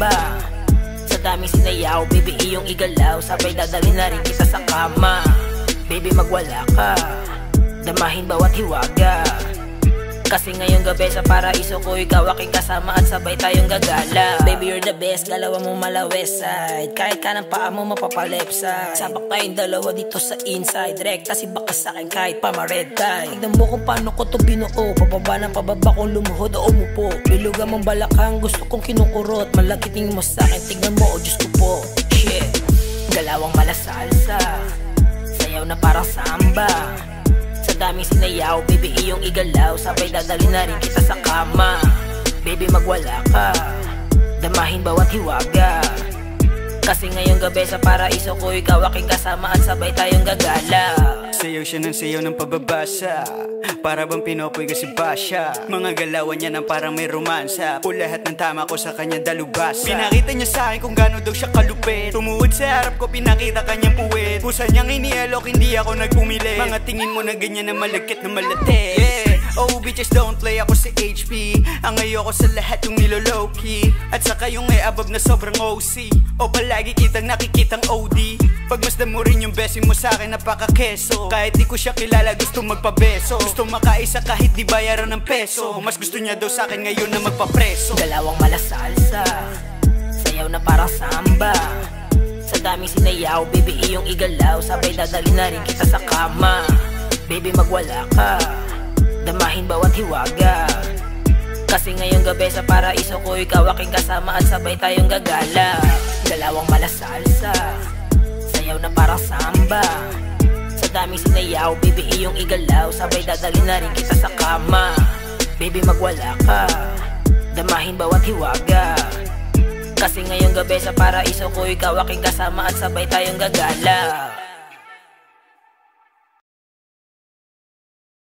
samba. Sa daming sinayaw, baby iyong igalaw, sabay dadalhin na rin kita sa kama. Baby magwala ka, damahin bawat hiwaga. Kasi ngayong gabi sa paraiso ko, ikaw aking kasama at sabay tayong gagala. Baby you're the best, galawan mo mala west side. Kahit ka ng paa mo mapapa left side. Sabak tayong dalawa dito sa inside. Rekta si baka sa'kin kahit pa ma-red tie. Tignan mo kung paano ko to binuo. Pababa ng pababa kung lumuhod o umupo. Bilugan mong balakang, gusto kong kinukurot. Malakiting mo sa'kin, tignan mo, oh Diyos ko po. Shit, galawang mala salsa, sayaw na parang samba. Sa daming sinayaw, baby iyong igalaw, sabay dadalhin na rin kita sa kama. Baby magwala ka, damahin bawat hiwaga. Kasi ngayong gabi sa paraiso ko, ikaw aking kasama at sabay tayong gagala. Sayaw siya ng sayaw ng pababasa, para bang pinopoy kasi ba siya. Mga galawan niya ng parang may romansa, po lahat ng tama ko sa kanya dalubasa. Pinakita niya sa akin kung gano'n daw siya kalupit. Tumuhod sa harap ko, pinakita kanyang puwet. Pusa niyang inialok, hindi ako nagpumili. Mga tingin mo na ganyan na malagkit na malate. Yeah. Oh bitches don't play, ako si HP. Ang ayoko sa lahat yung nilolow-key. At saka yung may above na sobrang OC. O palagi kitang nakikitang OD. Pagmasdan mo rin yung blessing mo sa akin, napaka-keso. Kahit di ko siya kilala, gusto magpabeso. Gusto makaisa kahit di bayaran ng peso. Mas gusto niya daw sa akin ngayon na magpapreso. Galawang mala salsa, sayaw na parang samba. Sa daming sinayaw, baby iyong igalaw, sabay dadalhin na rin kita sa kama. Baby magwala ka, damahin bawat hiwaga. Kasi ngayong gabi sa paraiso ko, ikaw aking kasama at sabay tayong gagala. Galawang mala salsa, sayaw na parang samba. Sa daming sinayaw, baby iyong igalaw, sabay dadalhin na rin kita sa kama. Baby magwala ka, damahin bawat hiwaga. Kasi ngayong gabi sa paraiso ko, ikaw aking kasama at sabay tayong gagala.